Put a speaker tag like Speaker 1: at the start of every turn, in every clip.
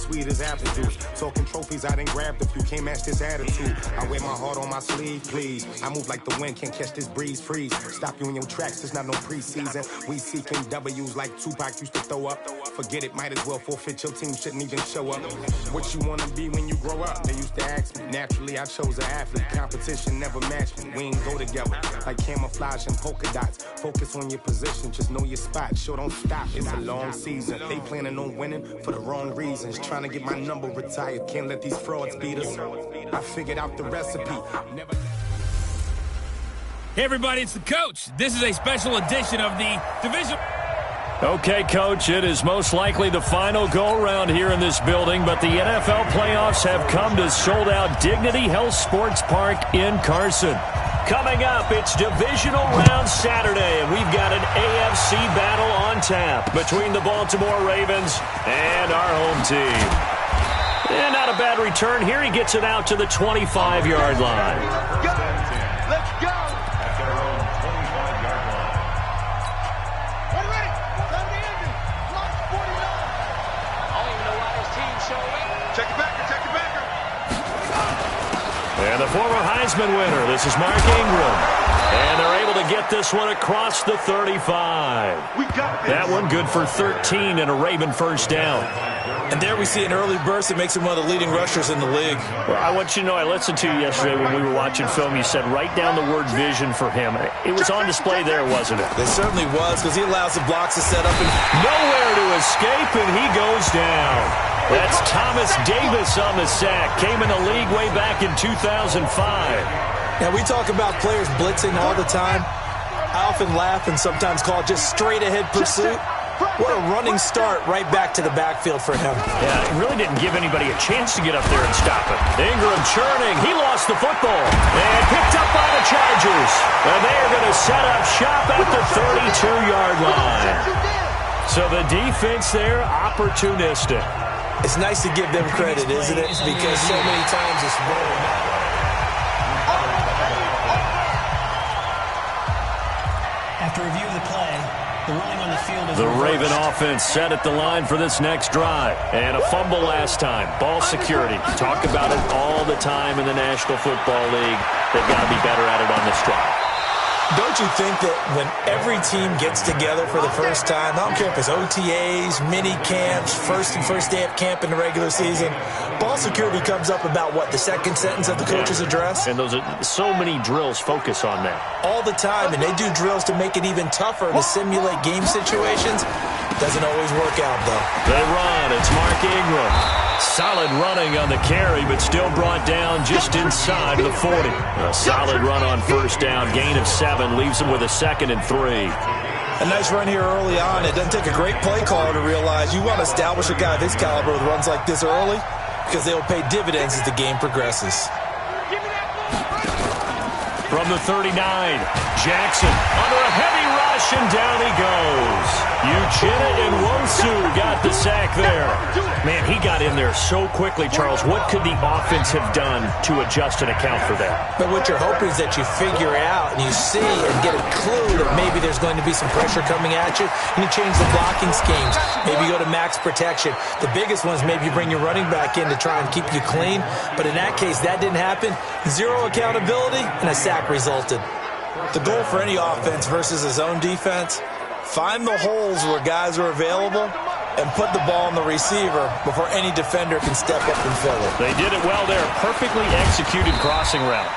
Speaker 1: sweet as apple juice. Talking trophies, I done grabbed a few, can't match this attitude. I wear my heart on my sleeve, please. I move like the wind, can't catch this breeze, freeze. Stop you in your tracks, there's not no preseason. We seeking W's like Tupac used to throw up. Forget it, might as well forfeit, your team shouldn't even show up. What you wanna be when you grow up? They used to ask me. Naturally, I chose an athlete. Competition never matched me. We ain't go together like camouflage and polka dots. Focus on your position, just know your spot. Sure, don't stop, it's a long season. They planning on winning for the wrong reasons. Trying to get my number retired, can't let these frauds beat us. I figured out the recipe.
Speaker 2: Hey everybody, it's the coach. This is a special edition of the division.
Speaker 3: Okay, Coach, it is most likely the final go-around here in this building, but the NFL playoffs have come to sold-out Dignity Health Sports Park in Carson. Coming up, it's Divisional Round Saturday, and we've got an AFC battle on tap between the Baltimore Ravens and our home team. And not a bad return here. He gets it out to the 25-yard line.
Speaker 4: Let's go! At their own 25-yard line. Time to end it. Block 49. I don't even know why this team's showing. Check it back.
Speaker 3: And the former Heisman winner, this is Mark Ingram. And they're able to get this one across the 35. That one good for 13 and a Raven first down.
Speaker 5: And there we see an early burst that makes him one of the leading rushers in the league.
Speaker 3: Well, I want you to know, I listened to you yesterday when we were watching film. You said write down the word vision for him. It was on display there, wasn't it?
Speaker 5: It certainly was, because he allows the blocks to set up. And
Speaker 3: nowhere to escape, and he goes down. That's Thomas Davis on the sack. Came in the league way back in 2005.
Speaker 5: Now, we talk about players blitzing all the time. I often laugh and sometimes call it just straight-ahead pursuit. What a running start right back to the backfield for him.
Speaker 3: Yeah, it really didn't give anybody a chance to get up there and stop him. Ingram churning. He lost the football. And picked up by the Chargers. And they're going to set up shop at the 32-yard line. So the defense there, opportunistic.
Speaker 5: It's nice to give them credit, isn't it? Because so many times it's wrong.
Speaker 6: After review of the play, the ruling on the field is
Speaker 3: the
Speaker 6: reversed.
Speaker 3: Raven offense set at the line for this next drive. And a fumble last time. Ball security. Talk about it all the time in the National Football League. They've got to be better at it on this drive.
Speaker 5: Don't you think that when every team gets together for the first time, I don't care if it's OTAs, mini camps, first day of camp in the regular season, ball security comes up about what, the second sentence of the coach's address?
Speaker 3: And those are so many drills focus on that.
Speaker 5: All the time, and they do drills to make it even tougher to simulate game situations. Doesn't always work out, though.
Speaker 3: They run. It's Mark Ingram. Solid running on the carry, but still brought down just inside of the 40. A solid run on first down. Gain of 7 leaves him with a 2nd and 3.
Speaker 5: A nice run here early on. It doesn't take a great play caller to realize you want to establish a guy of his caliber with runs like this early because they will pay dividends as the game progresses.
Speaker 3: From the 39, Jackson under a heavy rush, and down he goes. Uchenna Nwosu got the sack there. Man, he got in there so quickly, Charles. What could the offense have done to adjust and account for that?
Speaker 5: But what you're hoping is that you figure out and you see and get a clue that maybe there's going to be some pressure coming at you, and you change the blocking schemes. Maybe you go to max protection. The biggest one is maybe you bring your running back in to try and keep you clean. But in that case, that didn't happen. Zero accountability, and a sack resulted. The goal for any offense versus his own defense, find the holes where guys are available and put the ball on the receiver before any defender can step up and fill it.
Speaker 3: They did it well there. Perfectly executed crossing route.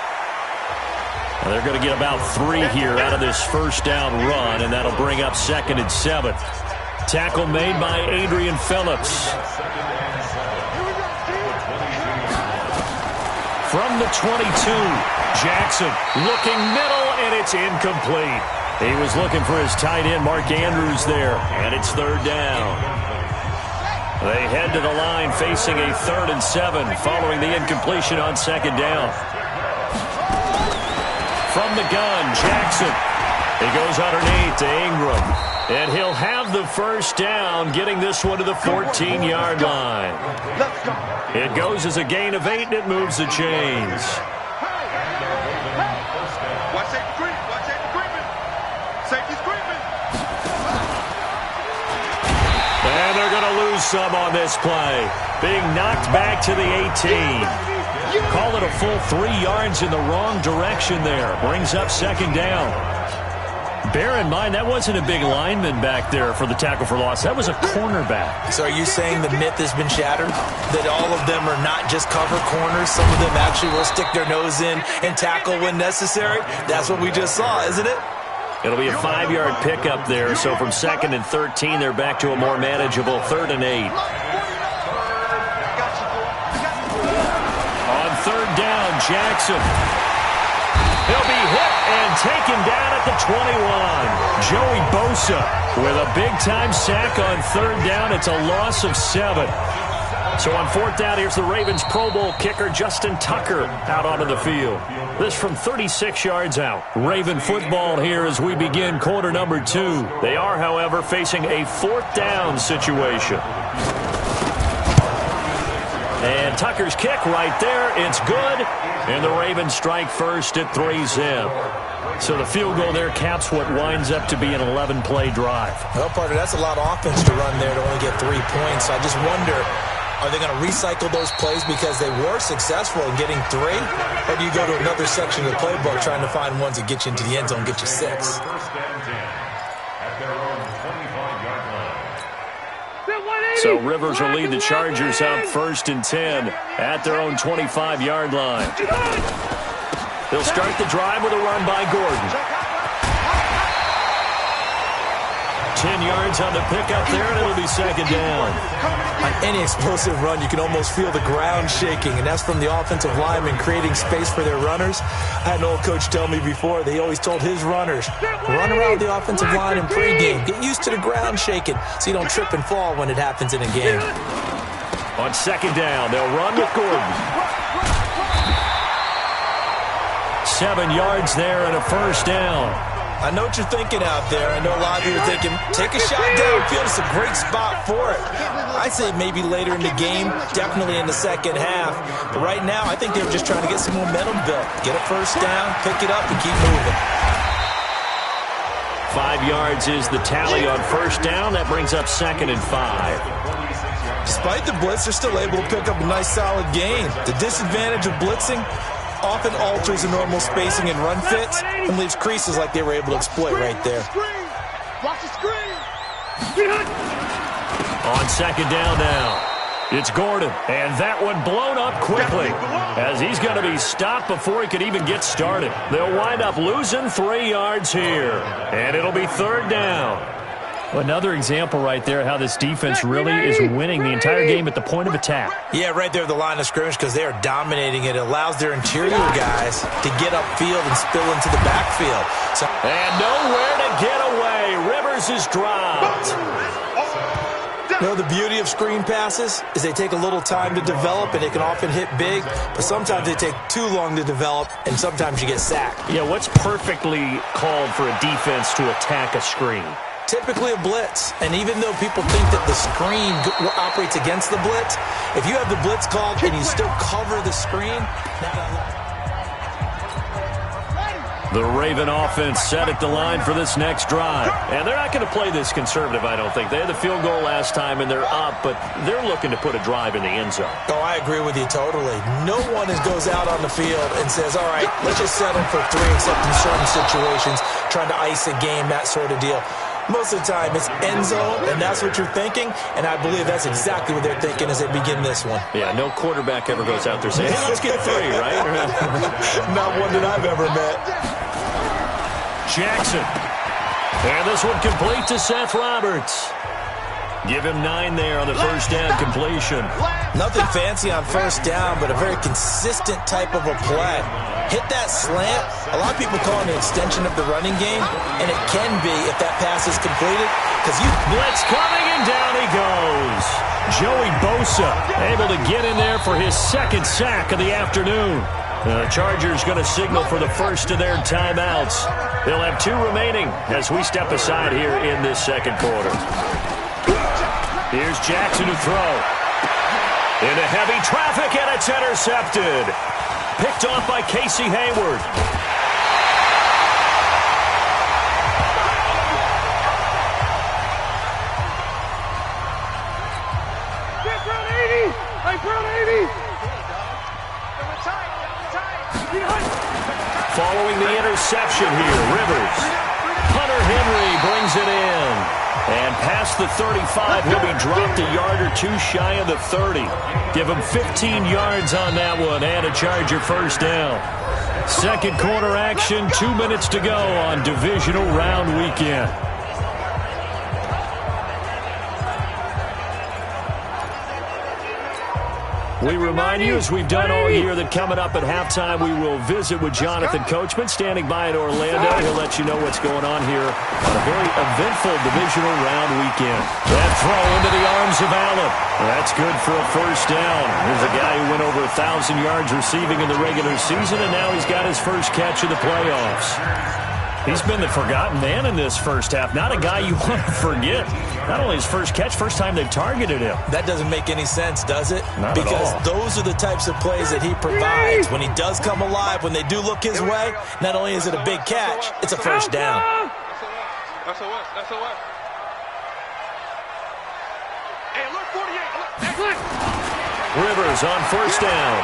Speaker 3: Now they're going to get about 3 here out of this first down run, and that'll bring up 2nd and 7. Tackle made by Adrian Phillips. From the 22, Jackson looking middle, and it's incomplete. He was looking for his tight end, Mark Andrews, there, and it's 3rd down. They head to the line facing a 3rd and 7 following the incompletion on 2nd down. From the gun, Jackson. He goes underneath to Ingram, and he'll have the first down, getting this one to the 14-yard line. It goes as a gain of 8, and it moves the chains. And they're going to lose some on this play. being knocked back to the 18. Call it a full 3 yards in the wrong direction there. Brings up second down. Bear in mind, that wasn't a big lineman back there for the tackle for loss. That was a cornerback.
Speaker 5: So are you saying the myth has been shattered? That all of them are not just cover corners? Some of them actually will stick their nose in and tackle when necessary? That's what we just saw, isn't it?
Speaker 3: It'll be a 5-yard pickup there. So from 2nd and 13, they're back to a more manageable 3rd and 8. On 3rd down, Jackson. He'll be hit and taken down at the 21. Joey Bosa with a big-time sack on 3rd down. It's a loss of 7. So on 4th down, here's the Ravens Pro Bowl kicker Justin Tucker out onto the field. This from 36 yards out. Raven football here as we begin quarter number 2. They are, however, facing a 4th down situation. And Tucker's kick right there. It's good. And the Ravens strike first at 3-zip. So the field goal there caps what winds up to be an 11-play drive.
Speaker 5: Well, partner, that's a lot of offense to run there to only get 3 points. So I just wonder, are they going to recycle those plays because they were successful in getting 3? Or do you go to another section of the playbook trying to find ones that get you into the end zone and get you 6?
Speaker 3: So Rivers will lead the Chargers up 1st and 10 at their own 25-yard line. They'll start the drive with a run by Gordon. 10 yards on the pickup there, and it'll be 2nd down.
Speaker 5: On any explosive run, you can almost feel the ground shaking, and that's from the offensive linemen creating space for their runners. I had an old coach tell me before, they always told his runners, run around the offensive line in pregame. Get used to the ground shaking so you don't trip and fall when it happens in a game.
Speaker 3: On 2nd down, they'll run with Gordon. 7 yards there and a 1st down.
Speaker 5: I know what you're thinking out there. I know a lot of you are thinking, take a shot downfield. It's a great spot for it. I'd say maybe later in the game, definitely in the second half. But right now, I think they were just trying to get some momentum built. Get a 1st down, pick it up, and keep moving.
Speaker 3: 5 yards is the tally on 1st down. That brings up 2nd and 5.
Speaker 5: Despite the blitz, they're still able to pick up a nice, solid gain. The disadvantage of blitzing often alters the normal spacing and run fits and leaves creases like they were able to exploit right there.
Speaker 4: Watch the screen.
Speaker 3: On 2nd down now, it's Gordon, and that one blown up quickly as he's going to be stopped before he could even get started. They'll wind up losing 3 yards here, and it'll be 3rd down. Another example right there how this defense really is winning the entire game at the point of attack.
Speaker 5: Yeah, right there at the line of scrimmage because they are dominating it. It allows their interior guys to get upfield and spill into the backfield.
Speaker 3: And nowhere to get away. Rivers is dropped.
Speaker 5: You know, the beauty of screen passes is they take a little time to develop and they can often hit big, but sometimes they take too long to develop and sometimes you get sacked.
Speaker 3: Yeah, what's perfectly called for a defense to attack a screen?
Speaker 5: Typically a blitz, and even though people think that the screen operates against the blitz, if you have the blitz called and you still cover the screen,
Speaker 3: the Raven offense set at the line for this next drive. And they're not going to play this conservative, I don't think. They had the field goal last time, and they're up, but they're looking to put a drive in the end zone.
Speaker 5: Oh, I agree with you totally. No one goes out on the field and says, all right, let's just settle for 3 except in certain situations, trying to ice a game, that sort of deal. Most of the time, it's end zone, and that's what you're thinking, and I believe that's exactly what they're thinking as they begin this one.
Speaker 3: Yeah, no quarterback ever goes out there saying, hey, let's get 3, right?
Speaker 5: Not one that I've ever met.
Speaker 3: Jackson. And this one complete to Seth Roberts. Give him 9 there on the 1st down completion.
Speaker 5: Nothing fancy on 1st down, but a very consistent type of a play. Hit that slant. A lot of people call it an extension of the running game, and it can be if that pass is completed.
Speaker 3: Blitz coming, and down he goes. Joey Bosa able to get in there for his 2nd sack of the afternoon. The Chargers going to signal for the first of their timeouts. They'll have 2 remaining as we step aside here in this 2nd quarter. Here's Jackson to throw. Into heavy traffic, and it's intercepted. Picked off by Casey Hayward. Following the interception here, Rivers. Hunter Henry brings it in. And past the 35, he'll be dropped a yard or two shy of the 30. Give him 15 yards on that one and a Charger first down. Second quarter action, 2 minutes to go on divisional round weekend. We remind you, as we've done all year, that coming up at halftime, we will visit with Jonathan Coachman, standing by in Orlando. He'll let you know what's going on here on a very eventful divisional round weekend. That throw into the arms of Allen. That's good for a first down. Here's a guy who went over 1,000 yards receiving in the regular season, and now he's got his first catch of the playoffs. He's been the forgotten man in this first half. Not a guy you want to forget. Not only his first catch, first time they've targeted him.
Speaker 5: That doesn't make any sense, does it?
Speaker 3: Not
Speaker 5: because
Speaker 3: at all.
Speaker 5: Those are the types of plays that he provides. When he does come alive, when they do look his way, not only is it a big catch, it's a first down.
Speaker 4: That's a what? Hey, look, 48.
Speaker 3: Rivers on first down.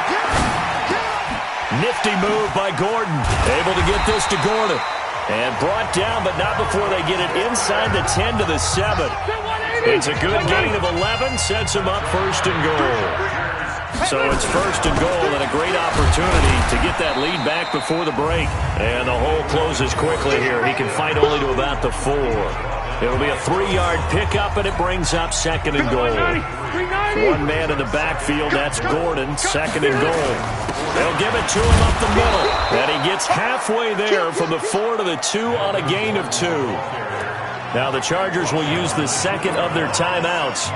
Speaker 3: Nifty move by Gordon. Able to get this to Gordon. And brought down, but not before they get it inside the 10 to the 7. It's a good gain of 11, sets him up first and goal. So it's first and goal and a great opportunity to get that lead back before the break. And the hole closes quickly here. He can fight only to about the 4. It'll be a 3-yard pickup, and it brings up second and goal. One man in the backfield, that's Gordon, second and goal. They'll give it to him up the middle. And he gets halfway there from the 4 to the 2 on a gain of 2. Now the Chargers will use the second of their timeouts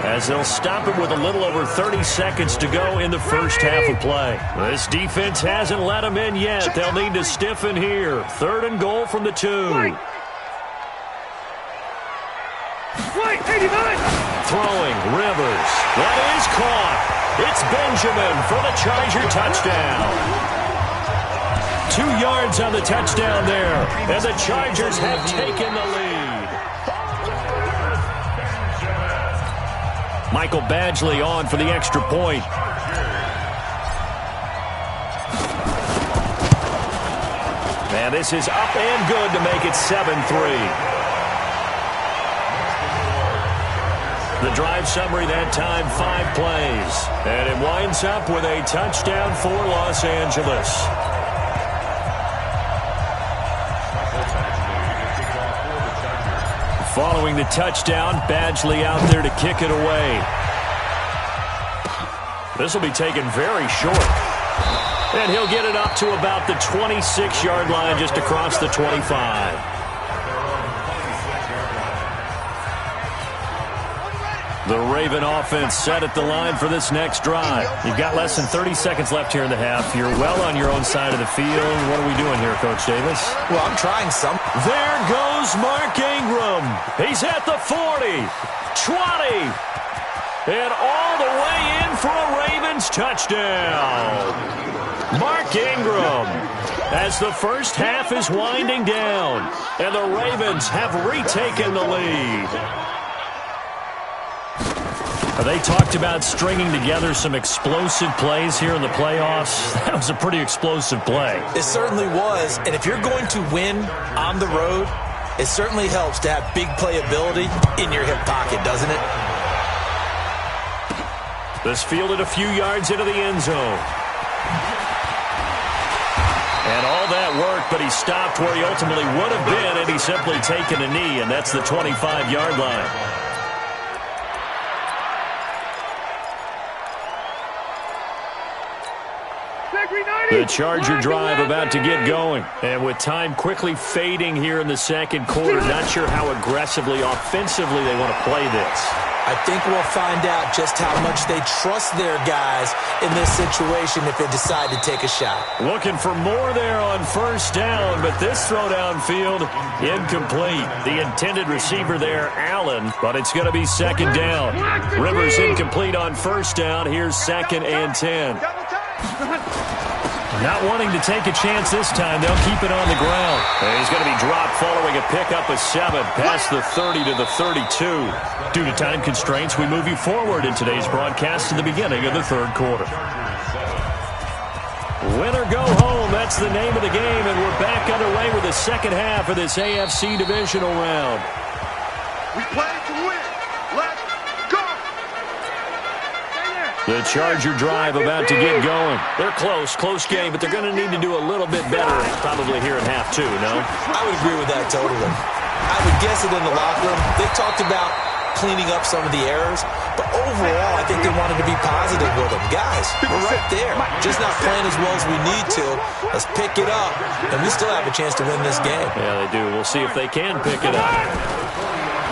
Speaker 3: as they'll stop it with a little over 30 seconds to go in the first half of play. This defense hasn't let them in yet. They'll need to stiffen here. Third and goal from the 2. Throwing, Rivers. That is caught. It's Benjamin for the Charger touchdown. 2 yards on the touchdown there, and the Chargers have taken the lead. Michael Badgley on for the extra point. And this is up and good to make it 7-3. The drive summary that time, 5 plays. And it winds up with a touchdown for Los Angeles. Following the touchdown, Badgley out there to kick it away. This will be taken very short. And he'll get it up to about the 26-yard line, just across the 25. The Raven offense set at the line for this next drive. You've got less than 30 seconds left here in the half. You're well on your own side of the field. What are we doing here, Coach Davis?
Speaker 5: Well, I'm trying some.
Speaker 3: There goes Mark Ingram. He's at the 40, 20, and all the way in for a Ravens touchdown. Mark Ingram, as the first half is winding down, and the Ravens have retaken the lead. They talked about stringing together some explosive plays here in the playoffs. That was a pretty explosive play.
Speaker 5: It certainly was. And if you're going to win on the road, it certainly helps to have big playability in your hip pocket, doesn't it?
Speaker 3: This fielded a few yards into the end zone. And all that worked, but he stopped where he ultimately would have been, and he's simply taken a knee, and that's the 25-yard line. The Charger drive about to get going. And with time quickly fading here in the second quarter, not sure how aggressively, offensively they want to play this.
Speaker 5: I think we'll find out just how much they trust their guys in this situation if they decide to take a shot.
Speaker 3: Looking for more there on first down, but this throw downfield, incomplete. The intended receiver there, Allen, but it's going to be second down. Rivers incomplete on first down. Here's second and 10. Not wanting to take a chance this time, they'll keep it on the ground. And he's going to be dropped following a pickup of 7 past the 30 to the 32. Due to time constraints, we move you forward in today's broadcast to the beginning of the third quarter. Win or go home, that's the name of the game, and we're back underway with the second half of this AFC divisional round.
Speaker 7: We play to win. Let's go!
Speaker 3: The Charger drive about to get going. They're close game, but they're going to need to do a little bit better probably here in half 2, no?
Speaker 5: I would agree with that totally. I would guess it in the locker room. They talked about cleaning up some of the errors, but overall, I think they wanted to be positive with them. Guys, we're right there. Just not playing as well as we need to. Let's pick it up, and we still have a chance to win this game.
Speaker 3: Yeah, they do. We'll see if they can pick it up.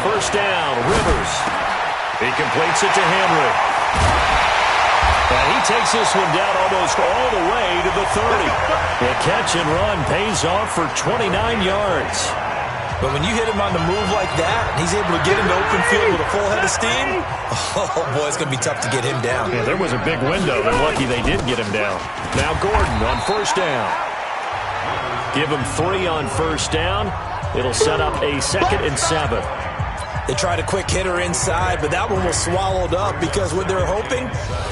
Speaker 3: First down, Rivers. He completes it to Henry. And he takes this one down almost all the way to the 30. The catch and run pays off for 29 yards.
Speaker 5: But when you hit him on the move like that, and he's able to get into open field with a full head of steam, oh, boy, it's going to be tough to get him down.
Speaker 3: Yeah, there was a big window. They're lucky they did get him down. Now Gordon on first down. Give him 3 on first down. It'll set up a 2nd and 7.
Speaker 5: They tried a quick hitter inside, but that one was swallowed up because what they're hoping,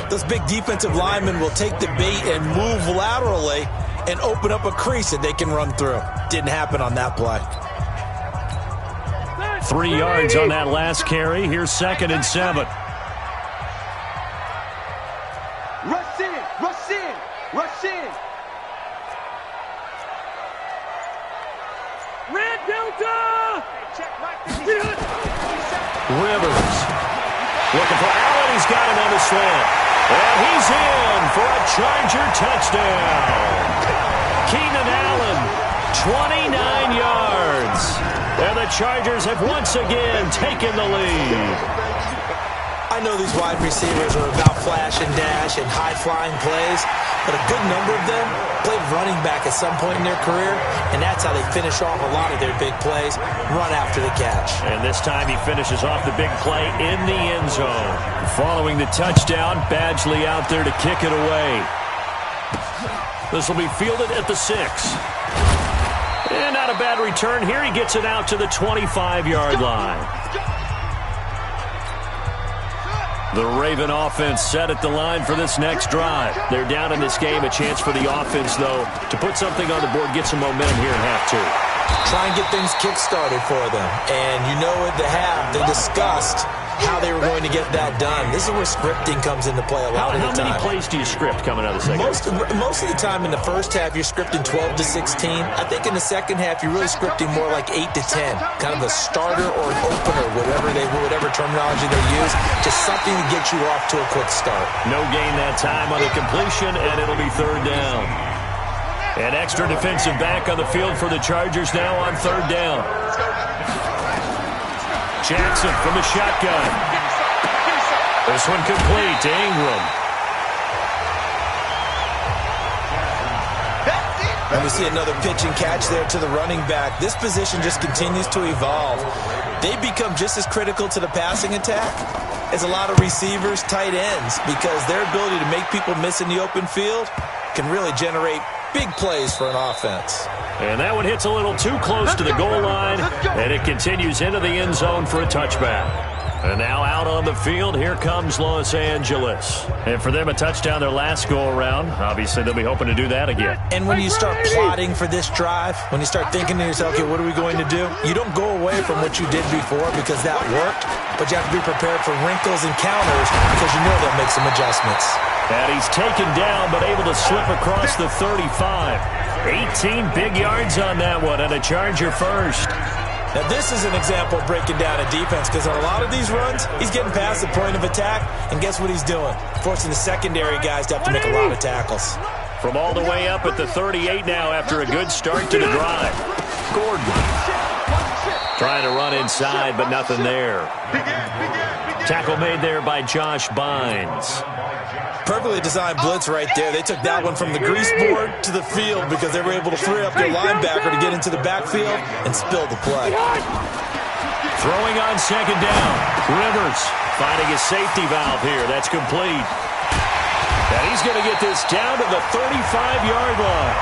Speaker 5: those big defensive linemen will take the bait and move laterally and open up a crease that they can run through. Didn't happen on that play.
Speaker 3: 3 yards on that last carry. Here's 2nd and 7.
Speaker 7: Rush in! Rush in! Rush in! Red Delta!
Speaker 3: Rivers. Looking for Allen. He's got him on the slant. And he's in for a Charger touchdown. Keenan Allen, 29 yards. And the Chargers have once again taken the lead.
Speaker 5: I know these wide receivers are about flash and dash and high-flying plays, but a good number of them played running back at some point in their career, and that's how they finish off a lot of their big plays, run after the catch.
Speaker 3: And this time he finishes off the big play in the end zone. Following the touchdown, Badgley out there to kick it away. This will be fielded at the 6. And not a bad return here. He gets it out to the 25-yard line. The Raven offense set at the line for this next drive. They're down in this game. A chance for the offense, though, to put something on the board, get some momentum here in half 2.
Speaker 5: Try and get things kick-started for them. And you know at the half, they discussed how they were going to get that done. This is where scripting comes into play a lot of the time.
Speaker 3: How many plays do you script coming out of the second half?
Speaker 5: Most of the time in the first half, you're scripting 12 to 16. I think in the second half, you're really scripting more like 8 to 10. Kind of a starter or an opener, whatever terminology they use. Just something to get you off to a quick start.
Speaker 3: No gain that time on the completion, and it'll be 3rd down. An extra defensive back on the field for the Chargers now on 3rd down. Jackson from the shotgun. This one complete to Ingram.
Speaker 5: And we see another pitch and catch there to the running back. This position just continues to evolve. They become just as critical to the passing attack as a lot of receivers, tight ends, because their ability to make people miss in the open field can really generate big plays for an offense.
Speaker 3: And that one hits a little too close to the goal line, and it continues into the end zone for a touchback. And now out on the field, here comes Los Angeles. And for them, a touchdown their last go-around. Obviously, they'll be hoping to do that again.
Speaker 5: And when you start plotting for this drive, when you start thinking to yourself, okay, what are we going to do? You don't go away from what you did before because that worked, but you have to be prepared for wrinkles and counters because you know they'll make some adjustments.
Speaker 3: And he's taken down, but able to slip across the 35. 18 big yards on that one, and a Charger first.
Speaker 5: Now, this is an example of breaking down a defense because on a lot of these runs, he's getting past the point of attack, and guess what he's doing? Forcing the secondary guys to have to make a lot of tackles.
Speaker 3: From all the way up at the 38 now after a good start to the drive. Gordon trying to run inside, but nothing there. Tackle made there by Josh Bynes.
Speaker 5: Perfectly designed blitz right there. They took that one from the grease board to the field because they were able to free up their linebacker to get into the backfield and spill the play.
Speaker 3: Throwing on second down. Rivers finding a safety valve here. That's complete. And He's going to get this down to the 35-yard line.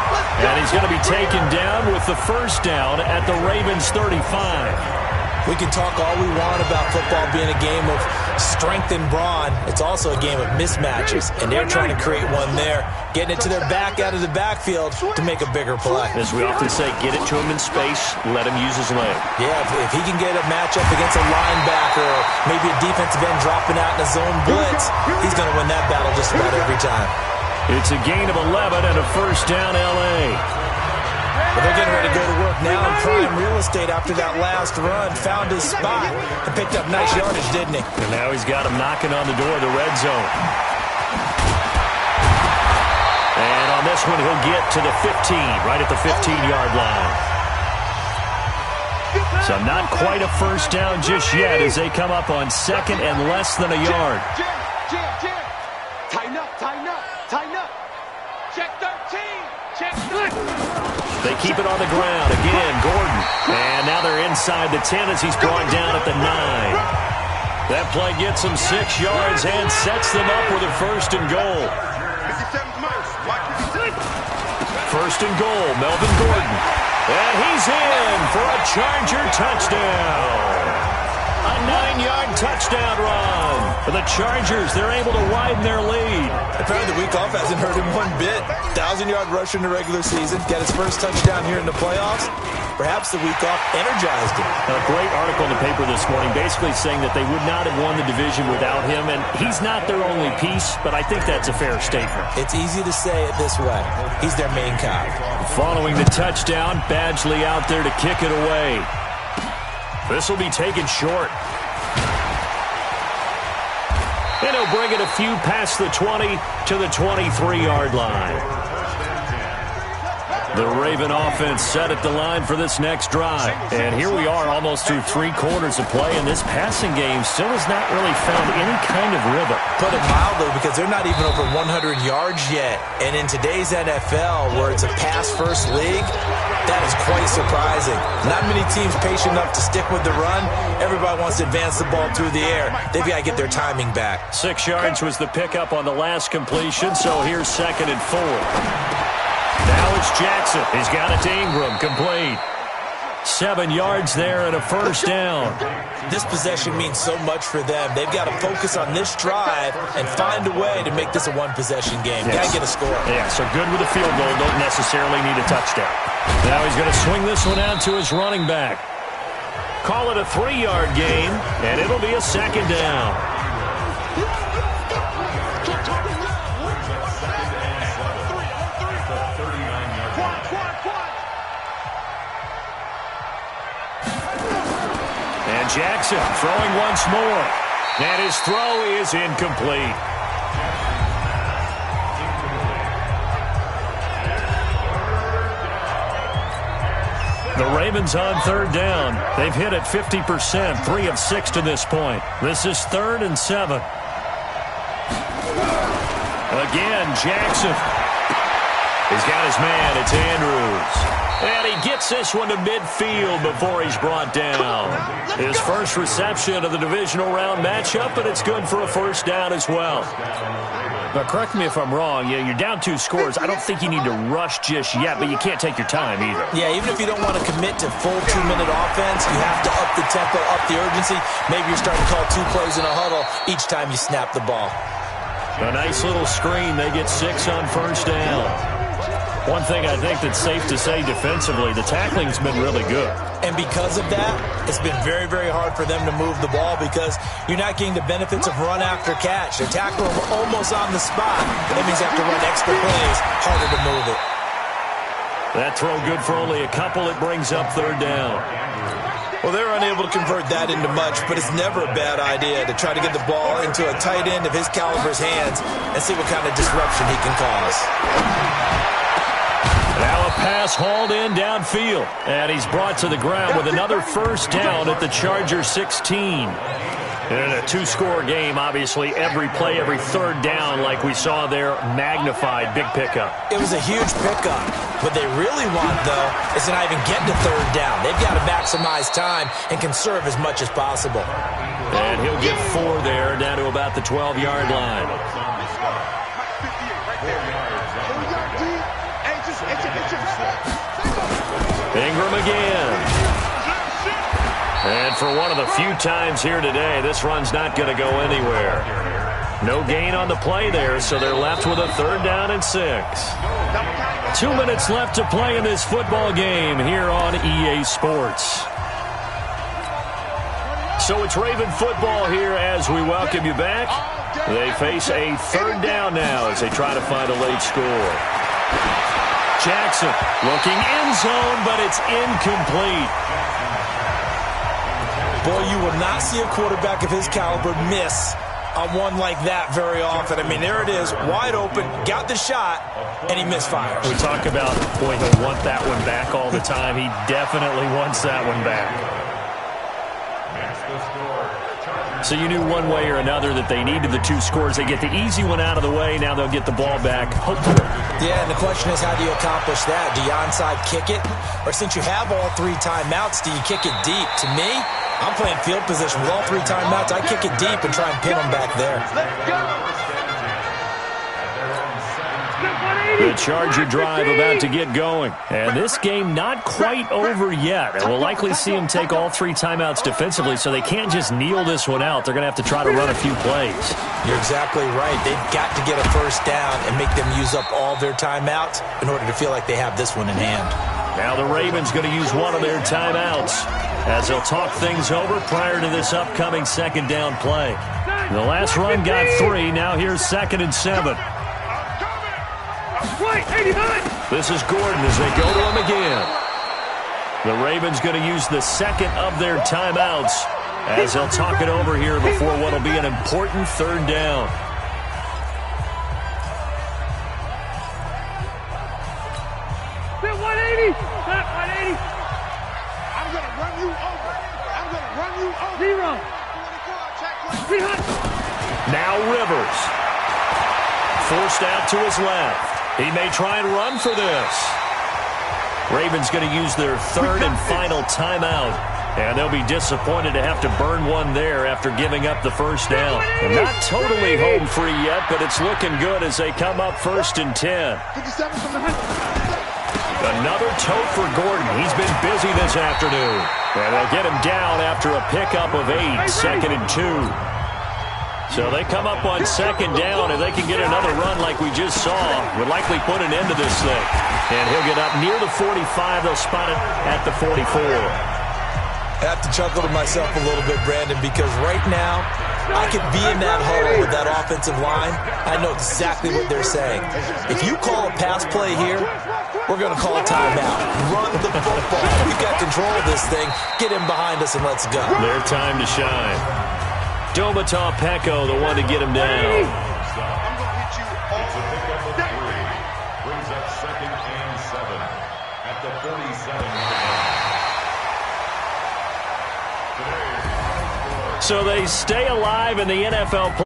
Speaker 3: And he's going to be taken down with the first down at the Ravens' 35.
Speaker 5: We can talk all we want about football being a game of strength and brawn. It's also a game of mismatches, and they're trying to create one there, getting it to their back out of the backfield to make a bigger play.
Speaker 3: As we often say, get it to him in space, let him use his leg.
Speaker 5: Yeah, if he can get a matchup against a linebacker or maybe a defensive end dropping out in a zone blitz, he's going to win that battle just about every time.
Speaker 3: It's a gain of 11 and a first down, L.A.
Speaker 5: But they're getting ready to go to work now in prime real estate after that last run. Found his spot and picked up nice yardage, didn't he?
Speaker 3: And now he's got him knocking on the door of the red zone. And on this one, he'll get to the 15, right at the 15-yard line. So not quite a first down just yet as they come up on second and less than a yard.
Speaker 4: Jam. Tighten up. Check 13. Check 13.
Speaker 3: They keep it on the ground. Again, Gordon. And now they're inside the 10 as he's brought down at the 9. That play gets them 6 yards and sets them up with a first and goal. First and goal, Melvin Gordon. And he's in for a Charger touchdown. A 9-yard touchdown run. For the Chargers, they're able to widen their lead.
Speaker 5: Apparently the week off hasn't hurt him one bit. 1,000-yard rusher in the regular season. Got his first touchdown here in the playoffs. Perhaps the week off energized him.
Speaker 3: A great article in the paper this morning basically saying that they would not have won the division without him. And he's not their only piece, but I think that's a fair statement.
Speaker 5: It's easy to say it this way. He's their main guy.
Speaker 3: Following the touchdown, Badgley out there to kick it away. This will be taken short. And he'll bring it a few past the 20 to the 23-yard line. The Raven offense set at the line for this next drive. And here we are almost through 3 quarters of play, and this passing game still has not really found any kind of rhythm.
Speaker 5: Put it mildly, because they're not even over 100 yards yet. And in today's NFL, where it's a pass-first league, that is quite surprising. Not many teams patient enough to stick with the run. Everybody wants to advance the ball through the air. They've got to get their timing back.
Speaker 3: 6 yards was the pickup on the last completion, so here's 2nd and 4. Now it's Jackson. He's got it to Ingram. Complete. 7 yards there and a first down.
Speaker 5: This possession means so much for them. They've got to focus on this drive and find a way to make this a one-possession game.
Speaker 3: Yes.
Speaker 5: Got to get a score.
Speaker 3: Yeah, so good with a field goal. Don't necessarily need a touchdown. Now he's going to swing this one out to his running back. Call it a 3-yard gain, and it'll be a 2nd down. And Jackson throwing once more. And his throw is incomplete. The Ravens on 3rd down. They've hit it 50%, 3 of 6 to this point. This is 3rd and 7. Again, Jackson. He's got his man. It's Andrews. And he gets this one to midfield before he's brought down. His first reception of the divisional round matchup, and it's good for a first down as well. But correct me if I'm wrong, you're down 2 scores. I don't think you need to rush just yet, but you can't take your time either.
Speaker 5: Yeah, even if you don't want to commit to full 2-minute offense, you have to up the tempo, up the urgency. Maybe you're starting to call 2 plays in a huddle each time you snap the ball.
Speaker 3: A nice little screen. They get 6 on first down. One thing I think that's safe to say defensively, the tackling's been really good.
Speaker 5: And because of that, it's been very, very hard for them to move the ball because you're not getting the benefits of run after catch. They're tackling almost on the spot. That means they have to run extra plays, harder to move it.
Speaker 3: That throw good for only a couple. It brings up 3rd down.
Speaker 5: Well, they're unable to convert that into much, but it's never a bad idea to try to get the ball into a tight end of his caliber's hands and see what kind of disruption he can cause.
Speaker 3: Now a pass hauled in downfield, and he's brought to the ground with another first down at the Chargers 16. In a 2-score game, obviously, every play, every 3rd down, like we saw there, magnified, big pickup.
Speaker 5: It was a huge pickup. What they really want, though, is to not even get to 3rd down. They've got to maximize time and conserve as much as possible.
Speaker 3: And he'll get 4 there, down to about the 12-yard line. Ingram again. And for one of the few times here today, this run's not going to go anywhere. No gain on the play there, so they're left with a 3rd down and 6. 2 minutes left to play in this football game here on EA Sports. So it's Raven football here as we welcome you back. They face a 3rd down now as they try to find a late score. Jackson looking end zone, but it's incomplete.
Speaker 5: Boy, you will not see a quarterback of his caliber miss on one like that very often. I mean, there it is, wide open, got the shot, and he misfires.
Speaker 3: We talk about, boy, he'll want that one back all the time. He definitely wants that one back. So you knew one way or another that they needed the 2 scores. They get the easy one out of the way. Now they'll get the ball back, hopefully.
Speaker 5: Yeah, and the question is, how do you accomplish that? Do you onside kick it? Or since you have all 3 timeouts, do you kick it deep? To me, I'm playing field position with all 3 timeouts. I kick it deep and try and pin them back there.
Speaker 3: The Charger drive about to get going. And this game not quite over yet. And we'll likely see them take all 3 timeouts defensively, so they can't just kneel this one out. They're going to have to try to run a few plays.
Speaker 5: You're exactly right. They've got to get a 1st down and make them use up all their timeouts in order to feel like they have this one in hand.
Speaker 3: Now the Ravens going to use one of their timeouts as they'll talk things over prior to this upcoming 2nd down play. The last run got 3. Now here's 2nd and 7. This is Gordon as they go to him again. The Ravens going to use the 2nd of their timeouts as they'll talk it over here before what will be an important 3rd down.
Speaker 8: Hit 180. 180. I'm going to run you over. I'm going to run you over. 0.
Speaker 3: Now Rivers. Forced out to his left. He may try and run for this. Ravens going to use their 3rd and final timeout. And they'll be disappointed to have to burn one there after giving up the 1st down. And not totally home free yet, but it's looking good as they come up 1st and 10. Another tote for Gordon. He's been busy this afternoon. And they'll get him down after a pickup of 8, 2nd and 2. So they come up on 2nd down, and they can get another run like we just saw. Would likely put an end to this thing. And he'll get up near the 45. They'll spot it at the 44.
Speaker 5: I have to chuckle to myself a little bit, Brandon, because right now I could be in that huddle with that offensive line. I know exactly what they're saying. If you call a pass play here, we're going to call a timeout. Run the football. We've got control of this thing. Get him behind us and let's go.
Speaker 3: Their time to shine. Domata Peko, the one to get him down.
Speaker 7: I'm going to hit you all the day. Brings up 2nd and 7 at the 47.
Speaker 3: So they stay alive in the NFL